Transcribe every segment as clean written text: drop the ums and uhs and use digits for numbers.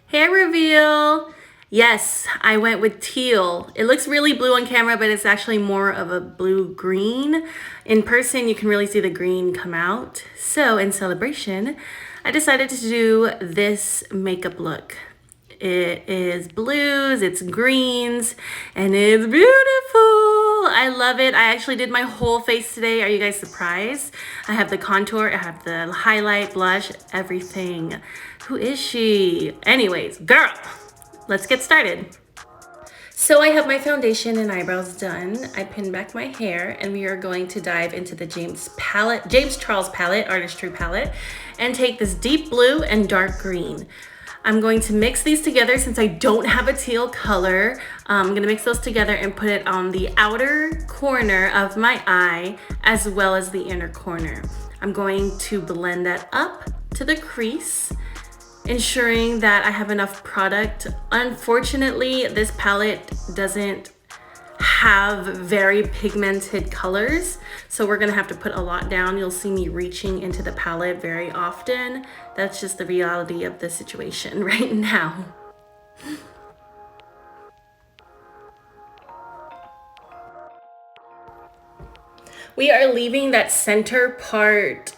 Hair reveal. Yes, I went with teal. It looks really blue on camera, but it's actually more of a blue-green. In person, you can really see the green come out. So in celebration, I decided to do this makeup look. It is blues, it's greens, and it's beautiful. I love it. I actually did my whole face today. Are you guys surprised? I have the contour, I have the highlight, blush, everything. Who is she? Anyways, girl, let's get started. So I have my foundation and eyebrows done. I pinned back my hair and we are going to dive into the James Charles palette, Artistry palette, and take this deep blue and dark green. I'm going to mix these together since I don't have a teal color. I'm gonna mix those together and put it on the outer corner of my eye as well as the inner corner. I'm going to blend that up to the crease, ensuring that I have enough product. Unfortunately, this palette doesn't have very pigmented colors, so we're gonna have to put a lot down. You'll see me reaching into the palette very often. That's just the reality of the situation right now. We are leaving that center part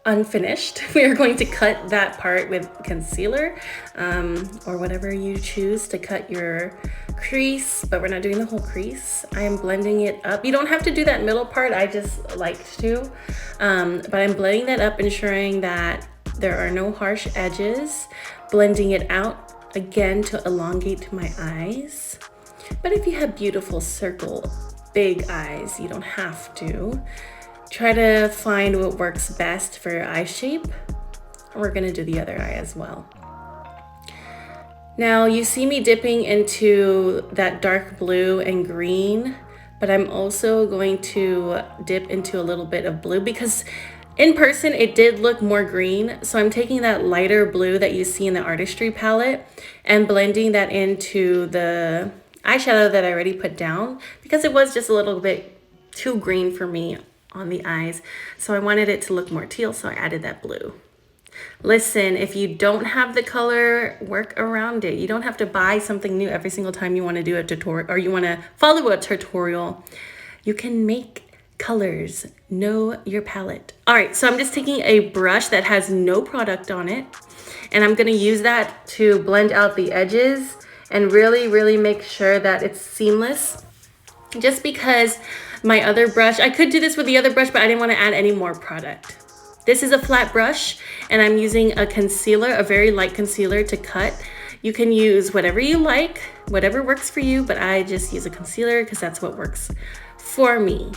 unfinished. We are going to cut that part with concealer or whatever you choose to cut your crease, but we're not doing the whole crease. I am blending it up. You don't have to do that middle part, I just like to, but I'm blending that up, ensuring that there are no harsh edges, blending it out again to elongate my eyes. But if you have beautiful circle, big eyes, you don't have to. Try to find what works best for your eye shape. We're gonna do the other eye as well. Now you see me dipping into that dark blue and green, but I'm also going to dip into a little bit of blue because in person it did look more green. So I'm taking that lighter blue that you see in the Artistry palette and blending that into the eyeshadow that I already put down because it was just a little bit too green for me on the eyes. So I wanted it to look more teal, so I added that blue. Listen, if you don't have the color, work around it. You don't have to buy something new every single time you want to do a tutorial or you want to follow a tutorial. You can make colors. Know your palette. All right, so I'm just taking a brush that has no product on it, and I'm going to use that to blend out the edges and really make sure that it's seamless. Just because my other brush, I could do this with the other brush, but I didn't want to add any more product. This is a flat brush and I'm using a concealer, a very light concealer to cut. You can use whatever you like, whatever works for you, but I just use a concealer because that's what works for me.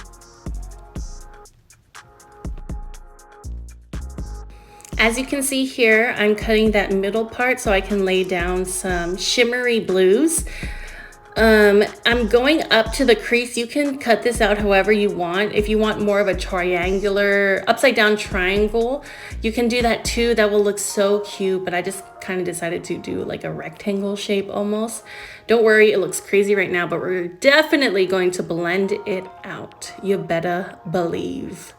As you can see here, I'm cutting that middle part so I can lay down some shimmery blues. I'm going up to the crease. You can cut this out however you want. If you want more of a triangular, upside down triangle, you can do that too. That will look so cute, but I just kind of decided to do like a rectangle shape almost. Don't worry, it looks crazy right now, but we're definitely going to blend it out. You better believe.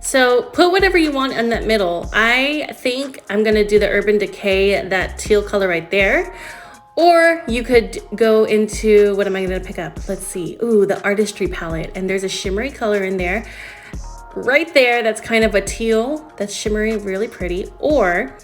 So put whatever you want in that middle. I think I'm gonna do the Urban Decay, that teal color right there. Or you could go into, what am I gonna pick up? Let's see, ooh, the Artistry palette. And there's a shimmery color in there. Right there, that's kind of a teal, that's shimmery, really pretty. Or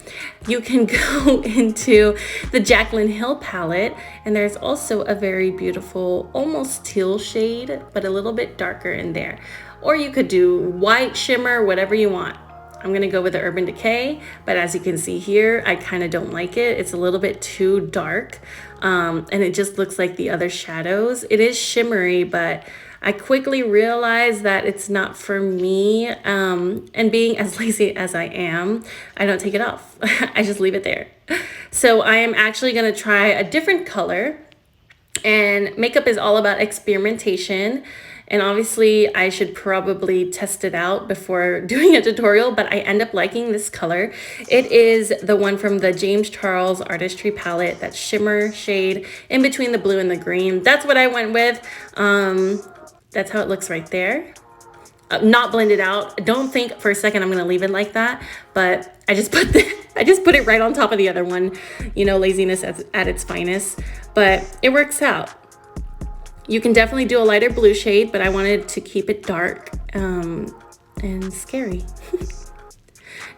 you can go into the Jaclyn Hill palette, and there's also a very beautiful, almost teal shade, but a little bit darker in there. Or you could do white shimmer, whatever you want. I'm gonna go with the Urban Decay, but as you can see here, I kind of don't like it. It's a little bit too dark, and it just looks like the other shadows. It is shimmery, but I quickly realized that it's not for me, and being as lazy as I am, I don't take it off. I just leave it there. So I am actually gonna try a different color, and makeup is all about experimentation. And obviously I should probably test it out before doing a tutorial, but I end up liking this color. It is the one from the James Charles Artistry palette, that shimmer shade in between the blue and the green. That's what I went with. That's how it looks right there. Not blended out. Don't think for a second I'm gonna leave it like that, but I just put it right on top of the other one. You know, laziness at its finest, but it works out. You can definitely do a lighter blue shade, but I wanted to keep it dark and scary.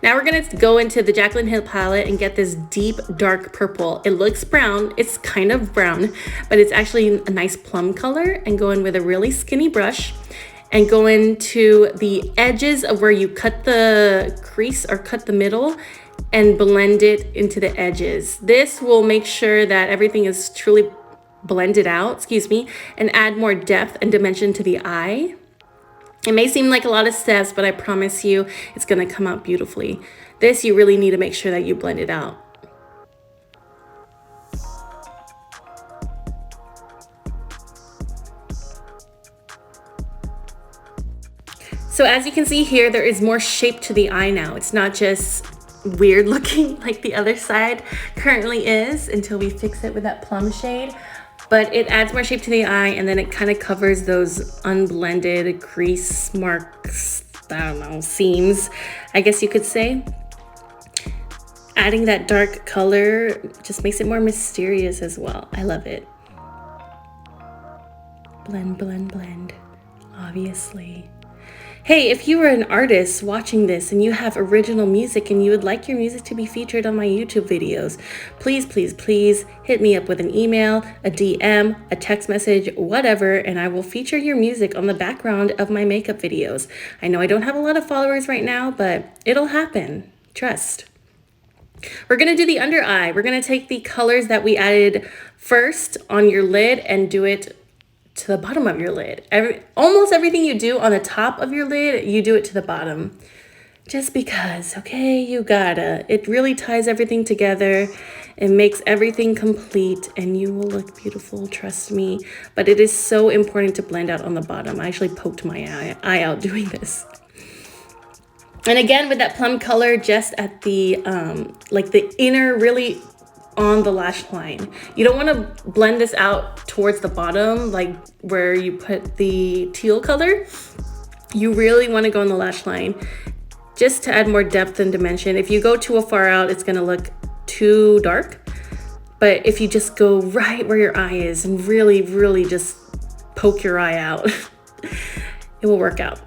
Now we're gonna go into the Jaclyn Hill palette and get this deep dark purple. It looks brown, it's kind of brown, but it's actually a nice plum color, and go in with a really skinny brush and go into the edges of where you cut the crease or cut the middle and blend it into the edges. This will make sure that everything is truly blended out, excuse me, and add more depth and dimension to the eye. It may seem like a lot of steps, but I promise you it's gonna come out beautifully. This, you really need to make sure that you blend it out. So as you can see here, there is more shape to the eye now. It's not just weird looking like the other side currently is until we fix it with that plum shade. But it adds more shape to the eye, and then it kind of covers those unblended crease marks, I don't know, seams, I guess you could say. Adding that dark color just makes it more mysterious as well. I love it. Blend, blend, blend, obviously. Hey, if you are an artist watching this and you have original music and you would like your music to be featured on my YouTube videos, please, please, please hit me up with an email, a DM, a text message, whatever, and I will feature your music on the background of my makeup videos. I know I don't have a lot of followers right now, but it'll happen. Trust. We're gonna do the under eye. We're gonna take the colors that we added first on your lid and do it to the bottom of your lid. Almost everything you do on the top of your lid, you do it to the bottom. Just because, okay, you gotta. It really ties everything together. It makes everything complete, and you will look beautiful, trust me. But it is so important to blend out on the bottom. I actually poked my eye out doing this. And again, with that plum color, just at the, like the inner, really on the lash line. You don't want to blend this out towards the bottom, like where you put the teal color. You really want to go on the lash line just to add more depth and dimension. If you go too far out, it's going to look too dark. But if you just go right where your eye is and really, really just poke your eye out, it will work out.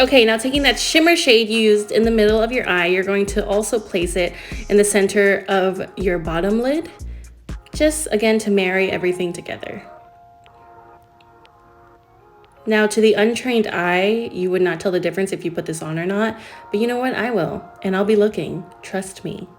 Okay, now taking that shimmer shade you used in the middle of your eye, you're going to also place it in the center of your bottom lid, just again to marry everything together. Now to the untrained eye, you would not tell the difference if you put this on or not, but you know what? I will, and I'll be looking, trust me.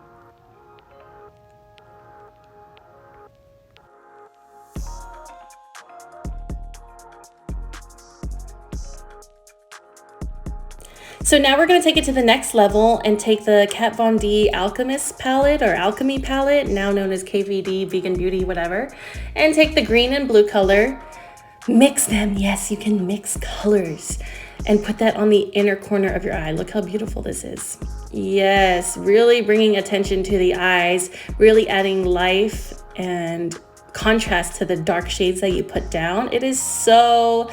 So now we're going to take it to the next level and take the Kat Von D Alchemist palette, or Alchemy palette, now known as KVD, Vegan Beauty, whatever, and take the green and blue color, mix them. Yes, you can mix colors, and put that on the inner corner of your eye. Look how beautiful this is. Yes, really bringing attention to the eyes, really adding life and contrast to the dark shades that you put down. It is so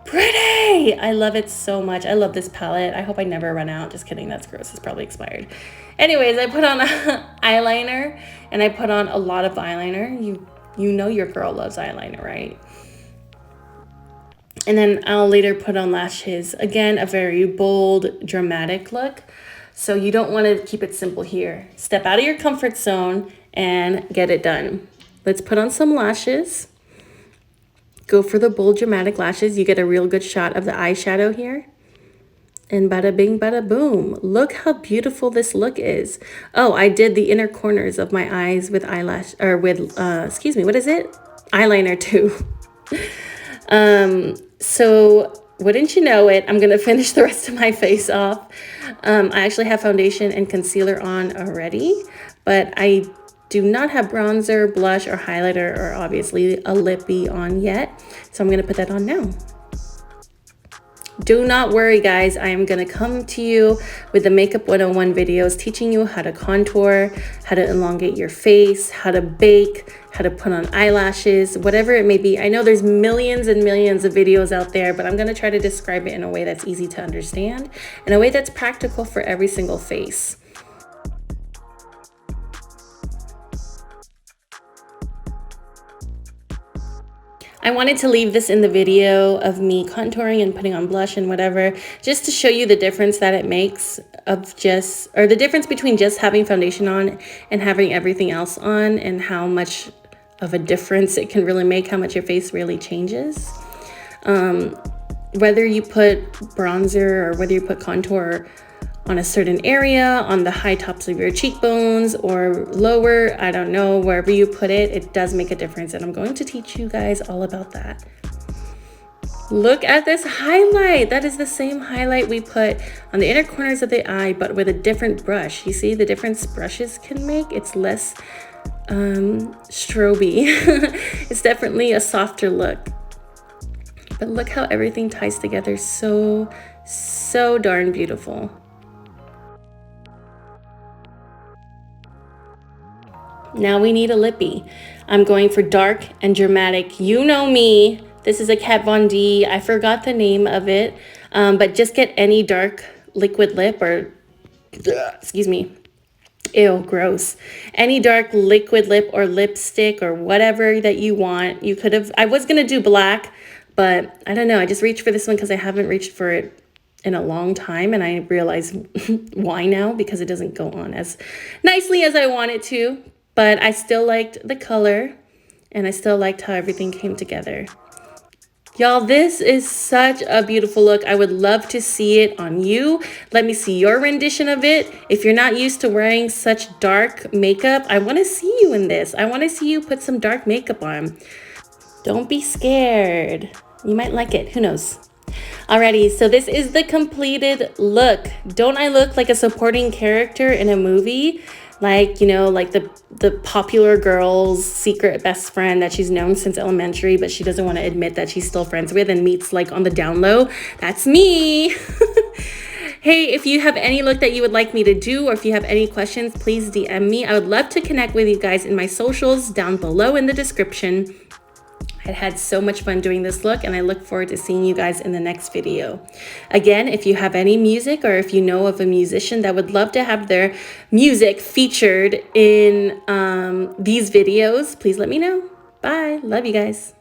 pretty. I love it so much. I love this palette. I hope I never run out. Just kidding. That's gross. It's probably expired. Anyways, I put on eyeliner, and I put on a lot of eyeliner. You know your girl loves eyeliner, right? And then I'll later put on lashes. Again, a very bold, dramatic look. So you don't want to keep it simple here. Step out of your comfort zone and get it done. Let's put on some lashes. Go for the bold, dramatic lashes. You get a real good shot of the eyeshadow here. And bada bing, bada boom. Look how beautiful this look is. Oh, I did the inner corners of my eyes with eyelash, or with, excuse me, what is it? Eyeliner too. So wouldn't you know it, I'm gonna finish the rest of my face off. I actually have foundation and concealer on already, but I do not have bronzer, blush, or highlighter, or obviously a lippy on yet. So I'm gonna put that on now. Do not worry, guys. I am going to come to you with the Makeup 101 videos teaching you how to contour, how to elongate your face, how to bake, how to put on eyelashes, whatever it may be. I know there's millions and millions of videos out there, but I'm going to try to describe it in a way that's easy to understand, in a way that's practical for every single face. I wanted to leave this in the video of me contouring and putting on blush and whatever, just to show you the difference that it makes of the difference between just having foundation on and having everything else on, and how much of a difference it can really make, how much your face really changes. Whether you put bronzer or whether you put contour on a certain area, on the high tops of your cheekbones or lower, I don't know, wherever you put it, it does make a difference. And I'm going to teach you guys all about that. Look at this highlight. That is the same highlight we put on the inner corners of the eye, but with a different brush. You see the difference brushes can make? It's less stroby. It's definitely a softer look. But look how everything ties together so darn beautiful. Now we need a lippy. I'm going for dark and dramatic. You know me. This is a Kat Von D. I forgot the name of it, but just get any dark liquid lip or, excuse me, ew, gross. Any dark liquid lip or lipstick or whatever that you want. You could have, I was going to do black, but I don't know. I just reached for this one because I haven't reached for it in a long time, and I realize why now, because it doesn't go on as nicely as I want it to. But I still liked the color, and I still liked how everything came together. Y'all, this is such a beautiful look. I would love to see it on you. Let me see your rendition of it. If you're not used to wearing such dark makeup, I want to see you in this. I want to see you put some dark makeup on. Don't be scared. You might like it. Who knows? Alrighty, so this is the completed look. Don't I look like a supporting character in a movie? Like, you know, like the popular girl's secret best friend that she's known since elementary, but she doesn't want to admit that she's still friends with and meets like on the down low. That's me. Hey, if you have any look that you would like me to do, or if you have any questions, please DM me. I would love to connect with you guys in my socials down below in the description. I had so much fun doing this look, and I look forward to seeing you guys in the next video. Again, if you have any music, or if you know of a musician that would love to have their music featured in these videos, please let me know. Bye. Love you guys.